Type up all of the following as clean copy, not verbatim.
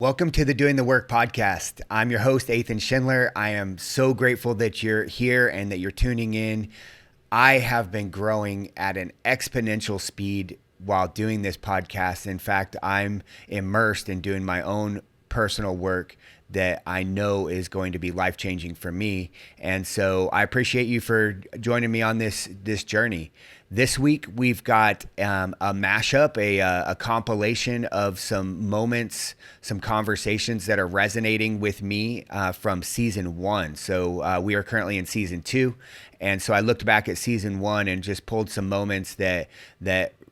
Welcome to the Doing the Work podcast. I'm your host, Ethan Schindler. I am so grateful that you're here and that you're tuning in. I have been growing at an exponential speed while doing this podcast. In fact, I'm immersed in doing my own personal work that I know is going to be life-changing for me. And so I appreciate you for joining me on this journey. This week, we've got a mashup, a compilation of some moments, some conversations that are resonating with me from season 1. So we are currently in season 2. And so I looked back at season 1 and just pulled some moments that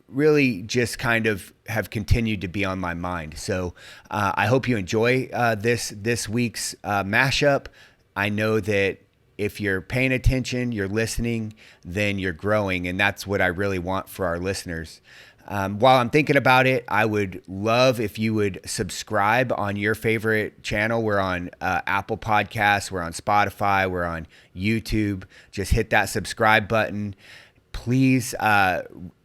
really just kind of have continued to be on my mind. So I hope you enjoy this week's mashup. I know that if you're paying attention, you're listening, then you're growing. And that's what I really want for our listeners. While I'm thinking about it, I would love if you would subscribe on your favorite channel. We're on Apple Podcasts, we're on Spotify, we're on YouTube. Just hit that subscribe button. Please,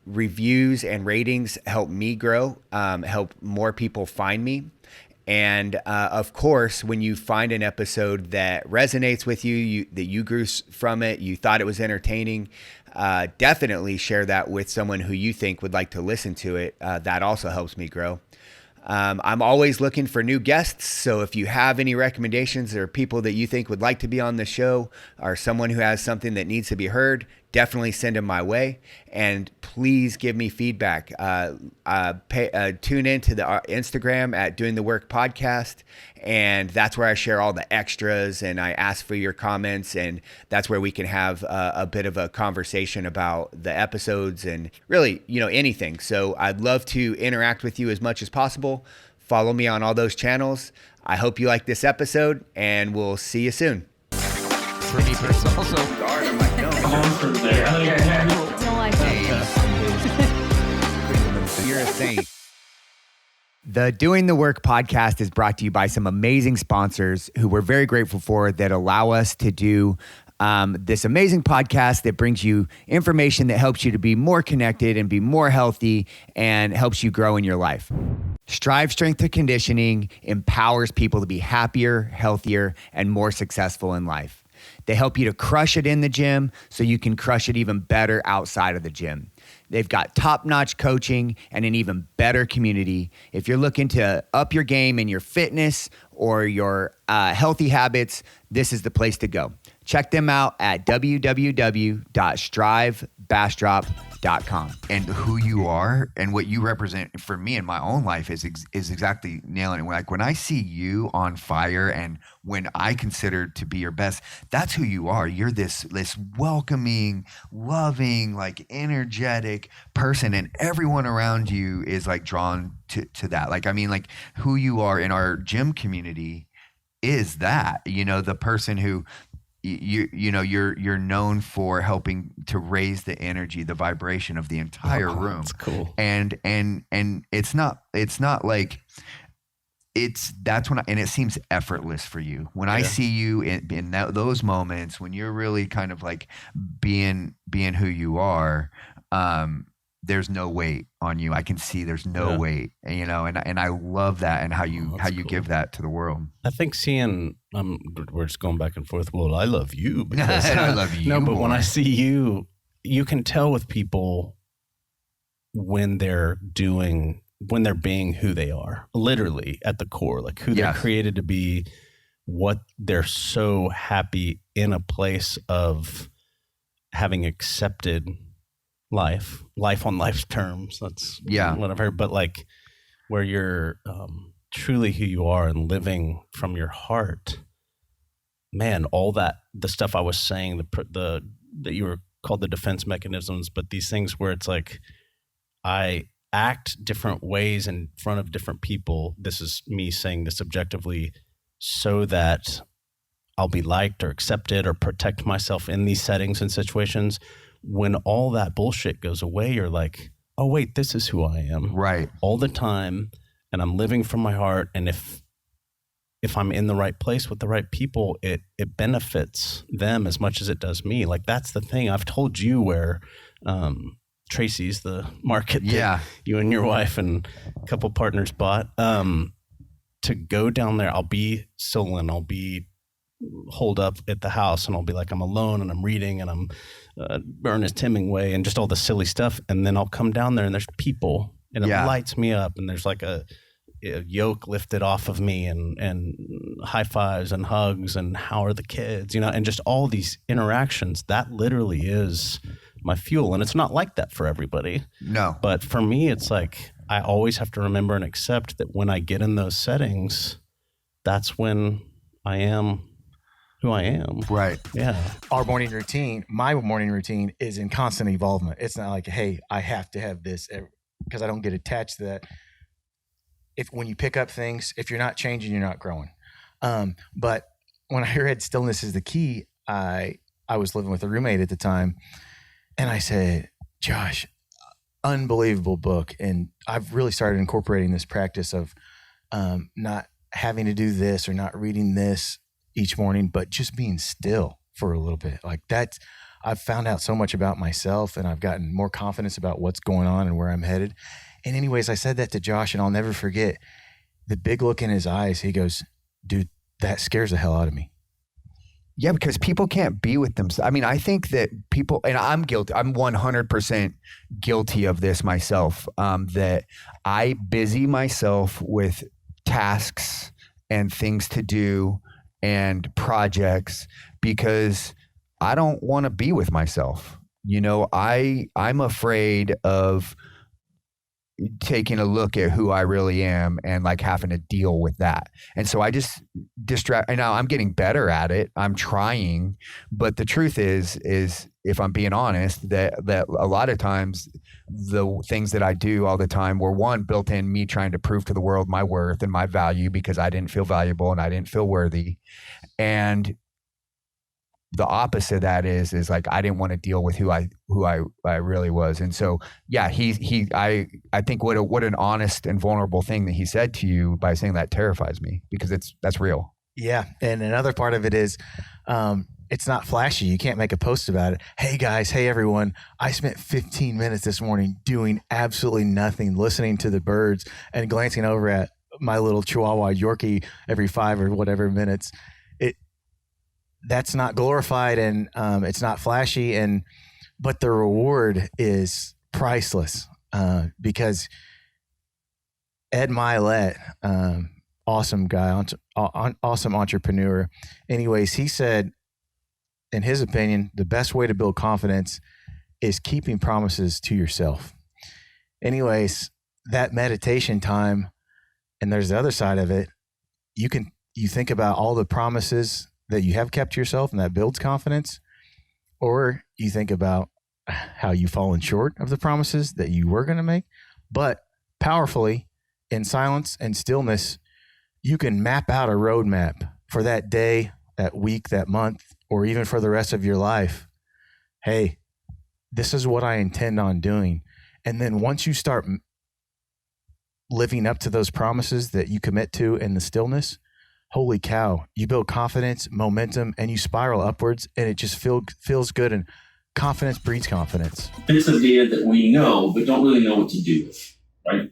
reviews and ratings help me grow, help more people find me. And of course, when you find an episode that resonates with you, that you grew from it, you thought it was entertaining, definitely share that with someone who you think would like to listen to it. That also helps me grow. I'm always looking for new guests. So if you have any recommendations or people that you think would like to be on the show or someone who has something that needs to be heard, definitely send them my way. And please give me feedback. Tune into the Instagram at Doing the Work Podcast. And that's where I share all the extras and I ask for your comments. And that's where we can have a bit of a conversation about the episodes and really, anything. So I'd love to interact with you as much as possible. Follow me on all those channels. I hope you like this episode and we'll see you soon. For me personally, also. You're a saint. The Doing the Work podcast is brought to you by some amazing sponsors who we're very grateful for that allow us to do this amazing podcast that brings you information that helps you to be more connected and be more healthy and helps you grow in your life. Strive Strength and Conditioning empowers people to be happier, healthier, and more successful in life. They help you to crush it in the gym so you can crush it even better outside of the gym. They've got top-notch coaching and an even better community. If you're looking to up your game in your fitness or your healthy habits, this is the place to go. Check them out at www.strivebastrop.com. And who you are and what you represent for me in my own life is exactly nailing it. Like when I see you on fire and when I consider to be your best, that's who you are. You're this welcoming, loving, like energetic person, and everyone around you is like drawn to that. Like, I mean, like who you are in our gym community is that, the person who you're known for helping to raise the energy, the vibration of the entire room. That's cool. And it's not like that's when and it seems effortless for you when I see you in those moments when you're really kind of like being who you are. There's no weight on you. I can see there's no weight, and I love that and how you cool. give that to the world. I think seeing, we're just going back and forth. Well, I love you because I love you. No, but more. when I see you, you can tell with people when they're being who they are, literally at the core, like who they're created to be, what they're so happy in a place of having accepted life on life's terms. That's what I've heard. But like where you're truly who you are and living from your heart, man, all that, the stuff I was saying, the that you were called the defense mechanisms, but these things where it's like, I act different ways in front of different people. This is me saying this objectively so that I'll be liked or accepted or protect myself in these settings and situations. When all that bullshit goes away, you're like, oh, wait, this is who I am. Right. All the time. And I'm living from my heart. And if I'm in the right place with the right people, it benefits them as much as it does me. Like, that's the thing. I've told you where Tracy's the market that you and your wife and a couple partners bought. to go down there, I'll be soloing, I'll be holed up at the house, and I'll be like, I'm alone and I'm reading and I'm Ernest Hemingway and just all the silly stuff. And then I'll come down there and there's people, and it lights me up, and there's like a yoke lifted off of me, and high fives and hugs and how are the kids, and just all these interactions. That literally is my fuel. And it's not like that for everybody. No. But for me, it's like I always have to remember and accept that when I get in those settings, that's when I am who I am. Right. Yeah. Our morning routine, my morning routine, is in constant evolvement. It's not like, hey, I have to have this, because I don't get attached to that. When you pick up things, if you're not changing, you're not growing. But when I read Stillness is the Key, I was living with a roommate at the time, and I said, Josh, unbelievable book. And I've really started incorporating this practice of not having to do this or not reading this each morning, but just being still for a little bit. Like that, I've found out so much about myself, and I've gotten more confidence about what's going on and where I'm headed. And anyways, I said that to Josh, and I'll never forget the big look in his eyes. He goes, dude, that scares the hell out of me. Yeah, because people can't be with themselves. I mean, I think that people, and I'm guilty, I'm 100% guilty of this myself, that I busy myself with tasks and things to do and projects because I don't want to be with myself. I'm afraid of taking a look at who I really am and like having to deal with that. And so I just distract. And now I'm getting better at it. I'm trying, but the truth is if I'm being honest, that a lot of times the things that I do all the time were built in me trying to prove to the world my worth and my value because I didn't feel valuable and I didn't feel worthy. And the opposite of that is like I didn't want to deal with who I really was. And so yeah, I think what an honest and vulnerable thing that he said to you by saying that terrifies me because that's real. Yeah. And another part of it is it's not flashy. You can't make a post about it. Hey guys, hey everyone, I spent 15 minutes this morning doing absolutely nothing, listening to the birds and glancing over at my little Chihuahua Yorkie every 5 or whatever minutes. That's not glorified, and it's not flashy, but the reward is priceless because Ed Milet, awesome guy, awesome entrepreneur. Anyways, he said, in his opinion, the best way to build confidence is keeping promises to yourself. Anyways, that meditation time, and there's the other side of it. You think about all the promises that you have kept to yourself, and that builds confidence, or you think about how you've fallen short of the promises that you were going to make. But powerfully, in silence and stillness, you can map out a roadmap for that day, that week, that month, or even for the rest of your life. Hey, this is what I intend on doing. And then once you start living up to those promises that you commit to in the stillness, holy cow, you build confidence, momentum, and you spiral upwards, and it just feels good. And confidence breeds confidence. This idea that we know, but don't really know what to do with, right?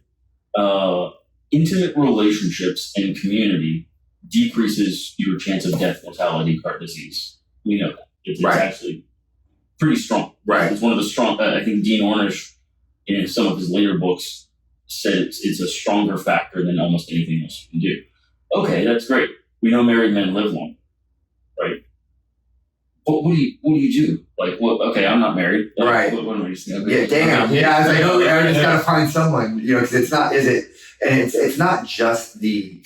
Intimate relationships and community decreases your chance of death, mortality, heart disease. We know that. It's actually pretty strong. Right. It's one of the strong, I think Dean Ornish, in some of his later books, said it's a stronger factor than almost anything else you can do. Okay, that's great. We know married men live long, right? But what do you do? Like, what? Okay, I'm not married. Right. What am I just gonna do? Yeah, damn. Yeah, I was like, oh, I just gotta find someone, because it's not. Is it? And it's not just the.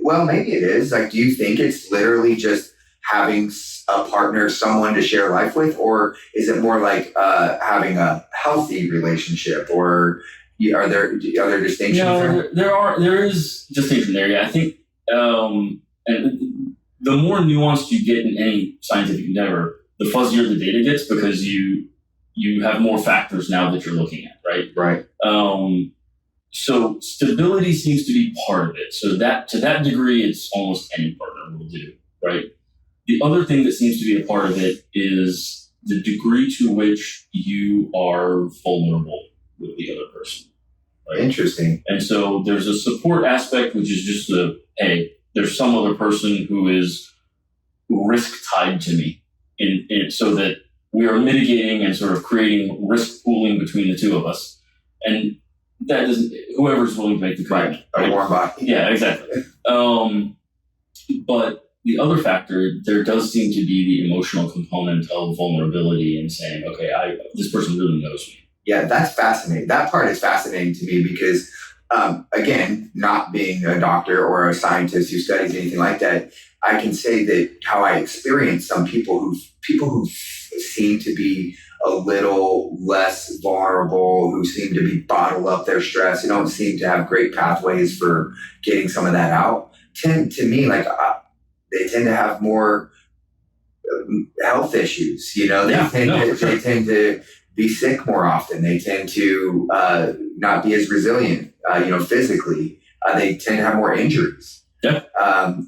Well, maybe it is. Like, do you think it's literally just having a partner, someone to share life with, or is it more like having a healthy relationship, or? Are there distinctions? No, there is distinction there. Yeah, I think, and the more nuanced you get in any scientific endeavor, the fuzzier the data gets because you have more factors now that you're looking at, right? Right. So stability seems to be part of it. So that to that degree, it's almost any partner will do, right? The other thing that seems to be a part of it is the degree to which you are vulnerable with the other person, Right? Interesting. And so there's a support aspect, which is just hey, there's some other person who is risk tied to me, so that we are mitigating and sort of creating risk pooling between the two of us. And that doesn't, whoever's willing to make the commitment. Right. A warm body. Yeah, exactly. But the other factor, there does seem to be the emotional component of vulnerability and saying, okay, this person really knows me. Yeah, that's fascinating. That part is fascinating to me because, again, not being a doctor or a scientist who studies anything like that, I can say that how I experience some people who seem to be a little less vulnerable, who seem to be bottled up their stress, who don't seem to have great pathways for getting some of that out, tend to me like they tend to have more health issues. You know, they tend to be sick more often. They tend to not be as resilient, physically. They tend to have more injuries. Yeah.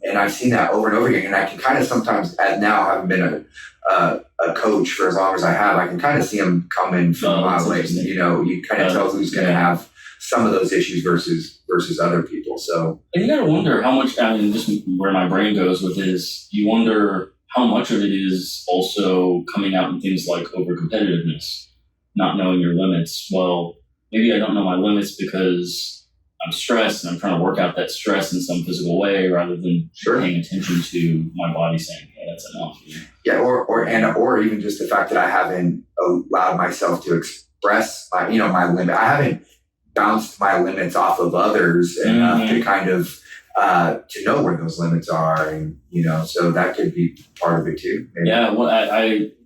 And I've seen that over and over again. And I can kind of sometimes, now having been a coach for as long as I have, I can kind of see them coming from a mile away. You kind of tell who's going to have some of those issues versus other people. So, and you got to wonder how much, just where my brain goes with it is, you wonder how much of it is also coming out in things like over-competitiveness, not knowing your limits. Well, maybe I don't know my limits because I'm stressed and I'm trying to work out that stress in some physical way rather than paying attention to my body saying, hey, that's enough. Yeah, or even just the fact that I haven't allowed myself to express my limit. I haven't bounced my limits off of others enough to kind of to know where those limits are, and so that could be part of it too. Maybe. Yeah, well,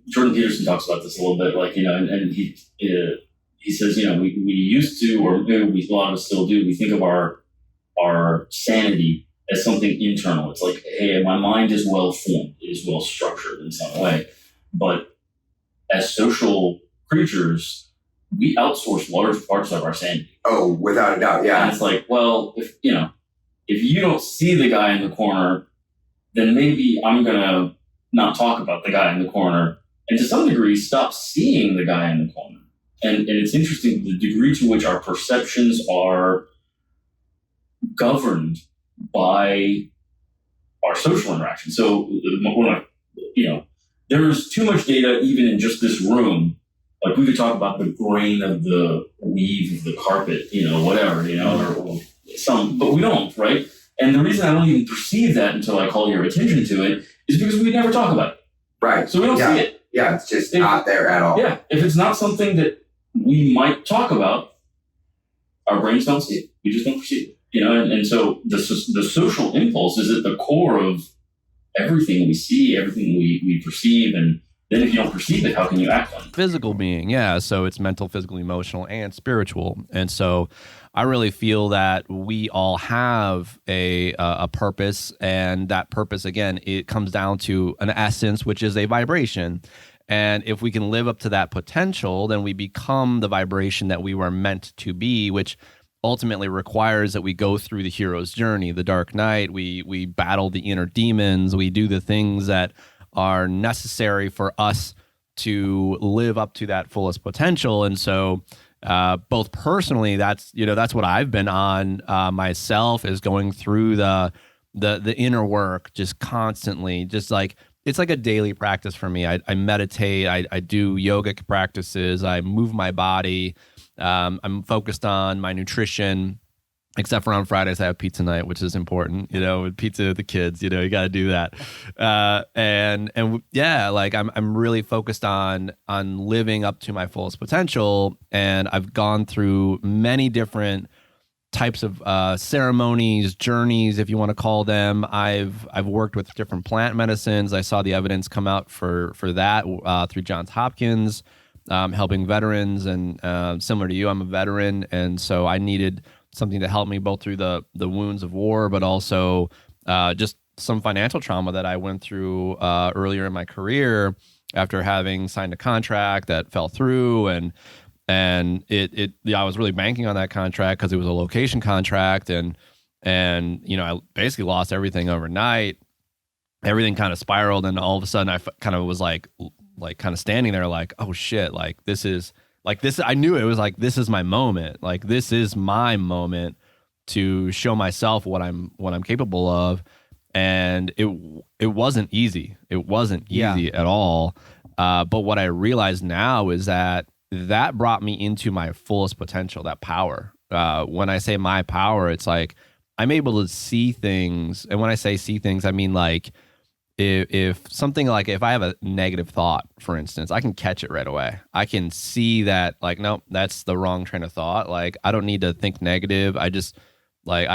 Jordan Peterson talks about this a little bit, and he says, we used to, or maybe a lot of us still do, we think of our sanity as something internal. It's like, hey, my mind is well formed, it is well structured in some way. But as social creatures, we outsource large parts of our sanity. Oh, without a doubt, yeah. And it's like, well, if you don't see the guy in the corner, then maybe I'm gonna not talk about the guy in the corner, and to some degree, stop seeing the guy in the corner. And it's interesting the degree to which our perceptions are governed by our social interaction. So, there's too much data even in just this room. Like, we could talk about the grain of the weave of the carpet, whatever, or some, but we don't, right? And the reason I don't even perceive that until I call your attention to it is because we never talk about it. Right. So we don't see it. Yeah, it's just not there at all. Yeah. If it's not something that we might talk about, our brains don't see it. We just don't perceive it. And so the social impulse is at the core of everything we see, everything we perceive. And then if you don't perceive it, how can you act on it? Physical being, yeah. So it's mental, physical, emotional, and spiritual. And so I really feel that we all have a purpose, and that purpose, again, it comes down to an essence, which is a vibration. And if we can live up to that potential, then we become the vibration that we were meant to be, which ultimately requires that we go through the hero's journey, the dark night. We battle the inner demons. We do the things that are necessary for us to live up to that fullest potential. And so both personally, that's what I've been on myself, is going through the inner work, just constantly, just like, it's like a daily practice for me. I meditate, I do yogic practices, I move my body. I'm focused on my nutrition, except for on Fridays I have pizza night, which is important, pizza with the kids, you got to do that. And yeah, like I'm really focused on living up to my fullest potential. And I've gone through many different types of ceremonies, journeys, if you want to call them. I've worked with different plant medicines. I saw the evidence come out for that through Johns Hopkins, helping veterans. And similar to you, I'm a veteran, and so I needed something to help me both through the wounds of war, but also just some financial trauma that I went through earlier in my career after having signed a contract that fell through, and I was really banking on that contract because it was a location contract, and I basically lost everything overnight. Everything kind of spiraled, and all of a sudden I kind of was like kind of standing there like, oh shit, like this is like this, I knew it was like, this is my moment. Like, this is my moment to show myself what I'm capable of. And it wasn't easy. It wasn't easy at all. But what I realize now is that brought me into my fullest potential, that power. When I say my power, it's like I'm able to see things. And when I say see things, I mean like if something like if I have a negative thought, for instance, I can catch it right away. I can see that like, nope, that's the wrong train of thought. Like I don't need to think negative. I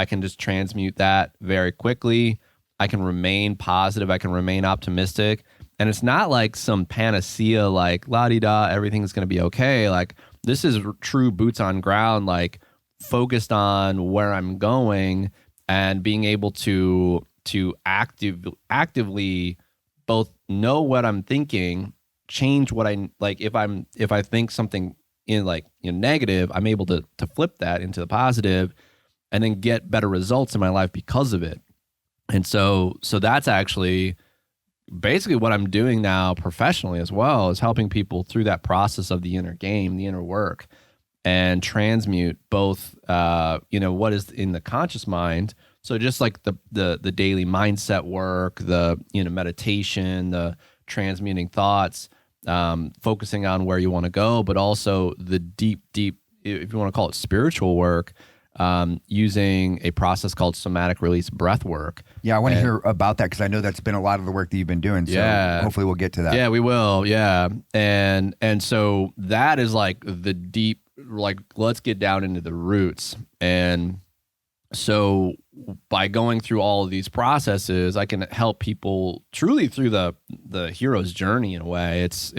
can just transmute that very quickly. I can remain positive. I can remain optimistic. And it's not like some panacea, like la-di-da, everything's going to be okay. Like this is true boots on ground, like focused on where I'm going and being able to actively both know what I'm thinking, change what I like. If I think something in like negative, I'm able to flip that into the positive and then get better results in my life because of it. And so that's actually basically what I'm doing now professionally as well, is helping people through that process of the inner game, the inner work, and transmute both, what is in the conscious mind. So just like the daily mindset work, the, meditation, the transmuting thoughts, focusing on where you want to go, but also the deep, if you want to call it spiritual work, using a process called somatic release breath work. Yeah, I want to hear about that because I know that's been a lot of the work that you've been doing. So hopefully we'll get to that. Yeah, we will. Yeah. And so that is like the deep, like, let's get down into the roots. And so by going through all of these processes, I can help people truly through the hero's journey in a way. It's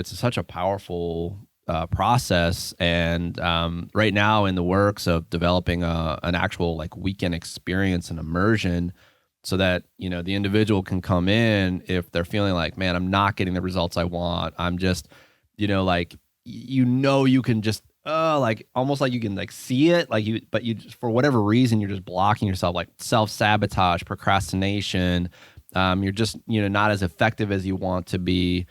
such a powerful process, and right now in the works of developing an actual like weekend experience and immersion, so that the individual can come in if they're feeling like, man, I'm not getting the results I want. I'm just you can just like almost like you can like see it, like but you for whatever reason you're just blocking yourself, like self-sabotage, procrastination. You're just not as effective as you want to be.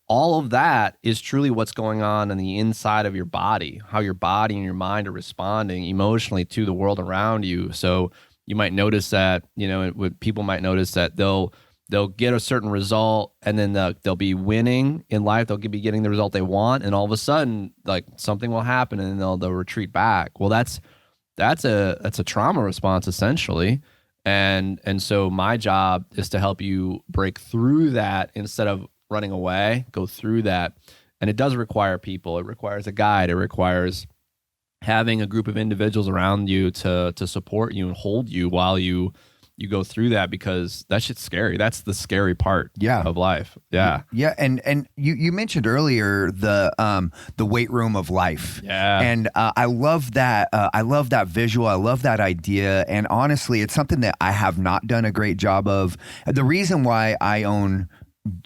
All of that is truly what's going on the inside of your body, how your body and your mind are responding emotionally to the world around you. So you might notice that, people might notice that they'll get a certain result, and then they'll be winning in life. They'll be getting the result they want, and all of a sudden, like something will happen, and then they'll retreat back. Well, that's a trauma response essentially. And so my job is to help you break through that instead of running away, go through that. And it does require people. It requires a guide. It requires having a group of individuals around you to support you and hold you while you go through that, because that shit's scary. That's the scary part of life. Yeah. Yeah. And you mentioned earlier the weight room of life. Yeah. And I love that. I love that visual. I love that idea. And honestly, it's something that I have not done a great job of. The reason why I own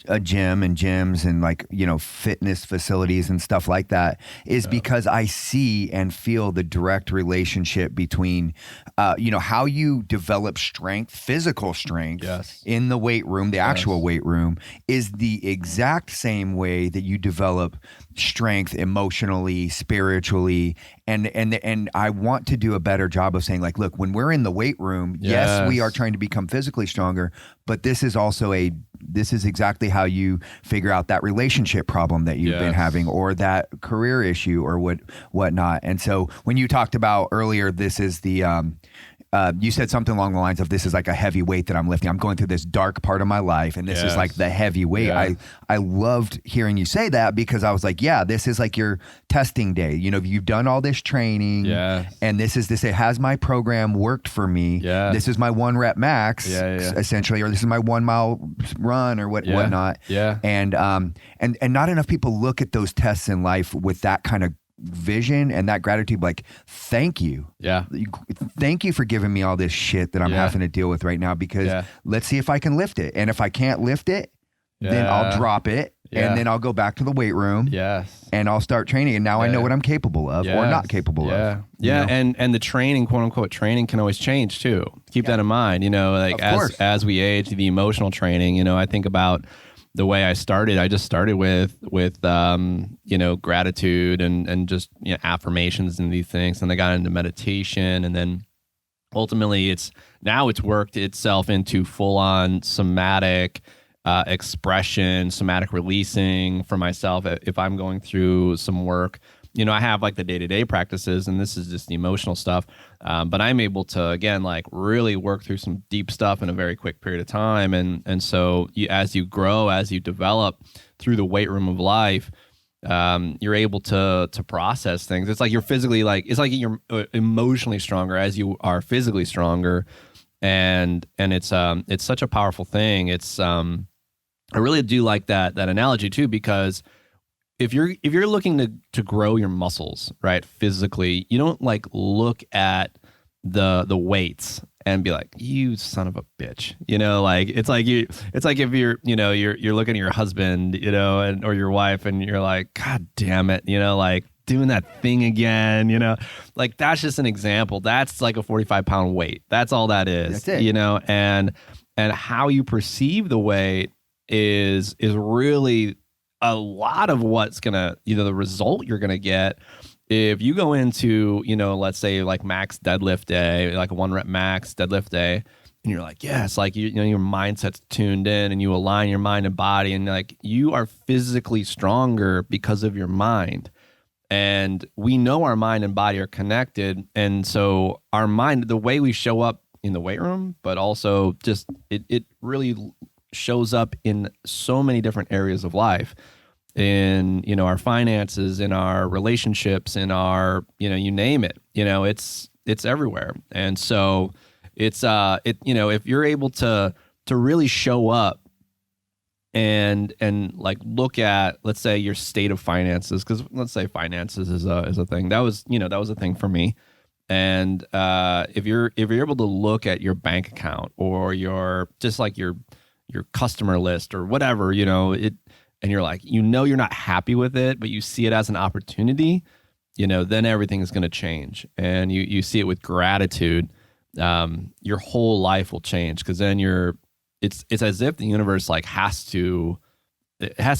a gym and gyms and like, fitness facilities and stuff like that is because I see and feel the direct relationship between, how you develop strength, physical strength in the weight room, the actual weight room, is the exact same way that you develop strength emotionally, spiritually. And I want to do a better job of saying, like, look, when we're in the weight room, yes, we are trying to become physically stronger, but this is also this is exactly how you figure out that relationship problem that you've been having, or that career issue, or whatnot. And so when you talked about earlier, this is the you said something along the lines of, this is like a heavy weight that I'm lifting. I'm going through this dark part of my life, and this is like the heavy weight. Yeah. I loved hearing you say that, because I was like, yeah, this is like your testing day. You've done all this training, and this has my program worked for me? Yeah. This is my 1 rep max, essentially, or this is my 1 mile run, or whatnot. Yeah. And not enough people look at those tests in life with that kind of vision and that gratitude, like, thank you. Yeah. Thank you for giving me all this shit that I'm having to deal with right now, because let's see if I can lift it. And if I can't lift it, then I'll drop it, and then I'll go back to the weight room. Yes. And I'll start training. And now I know what I'm capable of or not capable of. Yeah. And the training, quote unquote training, can always change too. Keep that in mind, like as we age, the emotional training, I think about the way I just started with gratitude and just affirmations and these things, and I got into meditation, and then ultimately it's worked itself into full on somatic expression, somatic releasing for myself. If I'm going through some work, I have like the day-to-day practices, and this is just the emotional stuff. But I'm able to, again, like really work through some deep stuff in a very quick period of time. And so as you grow, as you develop through the weight room of life, you're able to process things. It's like you're physically it's like you're emotionally stronger as you are physically stronger. And it's such a powerful thing. I really do like that analogy too, because if you're looking to grow your muscles, right, physically, you don't like look at the weights and be like, you son of a bitch, it's like if you're looking at your husband, or your wife, and you're like, God damn it, like doing that thing again, like that's just an example. That's like a 45-pound weight. That's all that is. That's it. And how you perceive the weight is really a lot of what's gonna, the result you're gonna get if you go into, let's say like max deadlift day, like a 1 rep max deadlift day, and you're like, yes, like your mindset's tuned in, and you align your mind and body, and like you are physically stronger because of your mind. And we know our mind and body are connected, and so our mind, the way we show up in the weight room, but also just it really shows up in so many different areas of life, in our finances, in our relationships, in our you name it, it's everywhere. And so it's if you're able to really show up and like look at, let's say, your state of finances, because let's say finances is a thing that was a thing for me. And if you're able to look at your bank account or your customer list or whatever, and you're like, you're not happy with it, but you see it as an opportunity, then everything is going to change. And you see it with gratitude, your whole life will change, because then it's as if the universe has to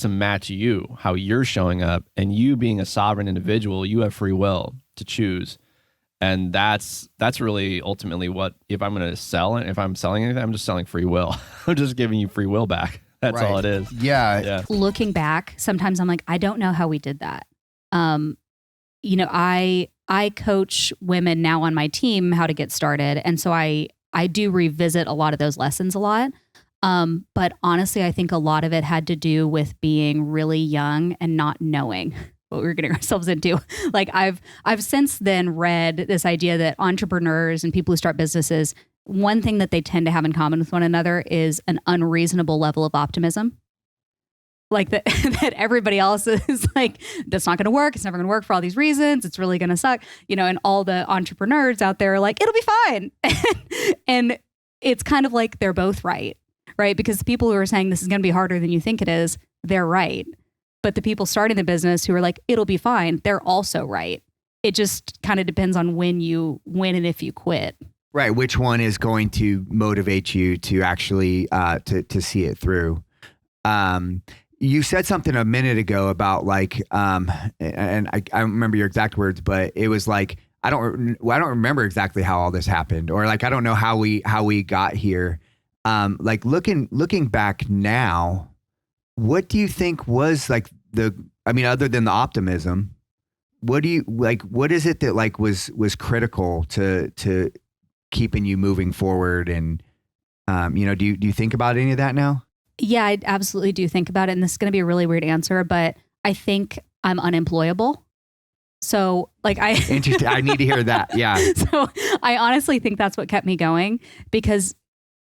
match you, how you're showing up, and you being a sovereign individual, you have free will to choose. And that's really ultimately what, if I'm going to sell it, if I'm selling anything, I'm just selling free will. I'm just giving you free will back. That's right. all it is. Yeah. Looking back, sometimes I'm like, I don't know how we did that. I coach women now on my team how to get started. And so I do revisit a lot of those lessons a lot. But honestly, I think a lot of it had to do with being really young and not knowing what we were getting ourselves into. Like I've since then read this idea that entrepreneurs and people who start businesses, one thing that they tend to have in common with one another is an unreasonable level of optimism. Like that everybody else is like, that's not going to work. It's never going to work for all these reasons. It's really going to suck. And all the entrepreneurs out there are like, it'll be fine. And it's kind of like they're both right? Because the people who are saying this is going to be harder than you think it is, they're right. But the people starting the business who are like, it'll be fine, they're also right. It just kind of depends on when and if you quit. Right. Which one is going to motivate you to actually to see it through? You said something a minute ago about and I don't remember your exact words, but it was like, I don't remember exactly how all this happened, or like I don't know how we got here. Like looking back now, what do you think was like other than the optimism, what do you like? What is it that like was critical to keeping you moving forward? And do you think about any of that now? Yeah, I absolutely do think about it. And this is going to be a really weird answer, but I think I'm unemployable. So interesting. I need to hear that. Yeah. So I honestly think that's what kept me going, because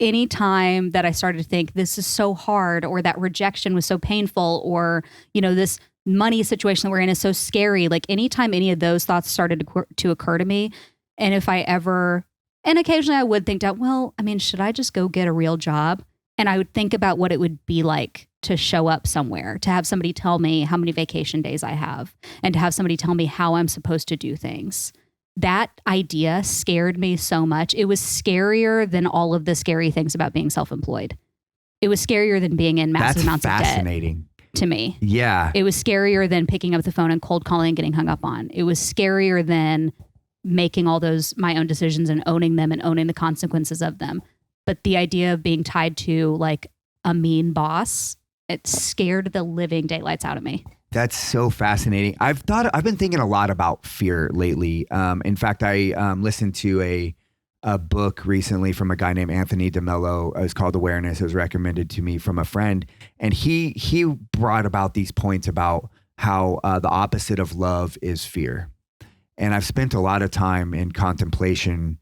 anytime that I started to think this is so hard, or that rejection was so painful, or, this money situation that we're in is so scary, like anytime any of those thoughts started to occur to me, and if I ever, and occasionally I would think that, well, I mean, should I just go get a real job? And I would think about what it would be like to show up somewhere, to have somebody tell me how many vacation days I have, and to have somebody tell me how I'm supposed to do things. That idea scared me so much. It was scarier than all of the scary things about being self-employed. It was scarier than being in massive That's amounts of debt fascinating to me. Yeah. It was scarier than picking up the phone and cold calling and getting hung up on. It was scarier than making all those my own decisions and owning them and owning the consequences of them. But the idea of being tied to like a mean boss, it scared the living daylights out of me. That's so fascinating. I've been thinking a lot about fear lately. In fact, I listened to a book recently from a guy named Anthony DeMello. It was called Awareness. It was recommended to me from a friend. And he brought about these points about how the opposite of love is fear. And I've spent a lot of time in contemplation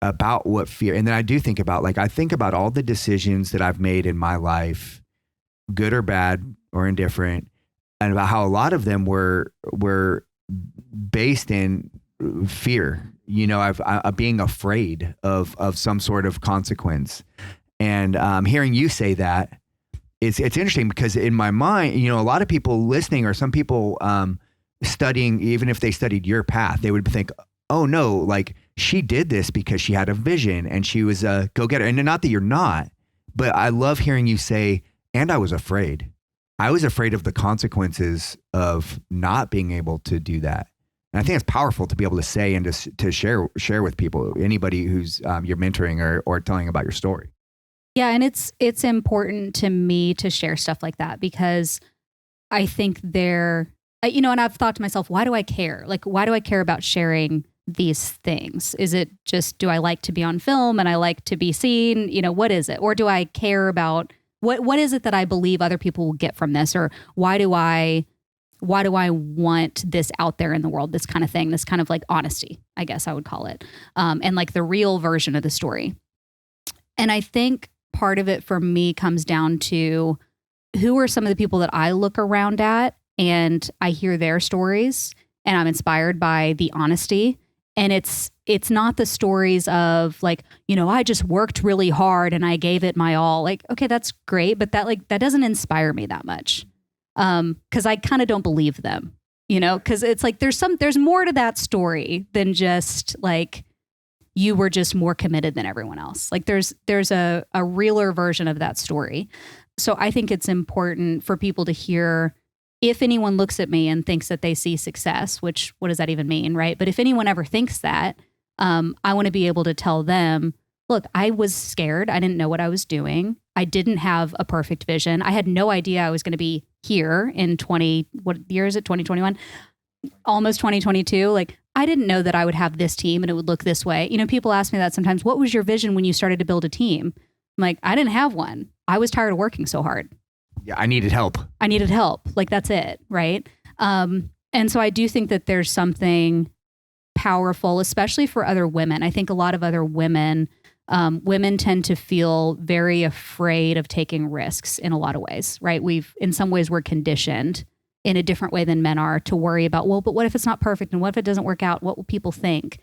about what fear, and then I do think about, like, I think about all the decisions that I've made in my life, good or bad or indifferent, and about how a lot of them were based in fear, you know, of being afraid of some sort of consequence. And hearing you say that, it's interesting because in my mind, you know, a lot of people listening, or some people studying, even if they studied your path, they would think, oh no, like she did this because she had a vision and she was a go-getter. And not that you're not, but I love hearing you say, and I was afraid. I was afraid of the consequences of not being able to do that. And I think it's powerful to be able to say and to share with people, anybody who's you're mentoring or telling about your story. Yeah. And it's important to me to share stuff like that because I think you know, and I've thought to myself, why do I care? Like, why do I care about sharing these things? Is it just, do I like to be on film and I like to be seen? You know, what is it? Or do I care about what is it that I believe other people will get from this? Or why do I want this out there in the world? This kind of thing, this kind of like honesty, I guess I would call it. And like the real version of the story. And I think part of it for me comes down to who are some of the people that I look around at and I hear their stories and I'm inspired by the honesty. And it's not the stories of like, you know, I just worked really hard and I gave it my all. Like, okay, that's great. But that doesn't inspire me that much. Cause I kind of don't believe them, you know, cause it's like, there's more to that story than just like, you were just more committed than everyone else. Like there's a realer version of that story. So I think it's important for people to hear, if anyone looks at me and thinks that they see success, which what does that even mean, right? But if anyone ever thinks that, I want to be able to tell them, look, I was scared. I didn't know what I was doing. I didn't have a perfect vision. I had no idea I was going to be here in what year is it? 2021, almost 2022. Like I didn't know that I would have this team and it would look this way. You know, people ask me that sometimes, what was your vision when you started to build a team? I'm like, I didn't have one. I was tired of working so hard. Yeah, I needed help. Like that's it, right? And so I do think that there's something powerful, especially for other women. I think a lot of other women tend to feel very afraid of taking risks in a lot of ways, right? In some ways, we're conditioned in a different way than men are to worry about, well, but what if it's not perfect? And what if it doesn't work out? What will people think?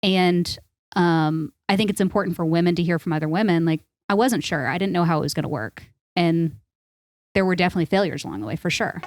And I think it's important for women to hear from other women. Like, I wasn't sure. I didn't know how it was going to work. And there were definitely failures along the way, for sure.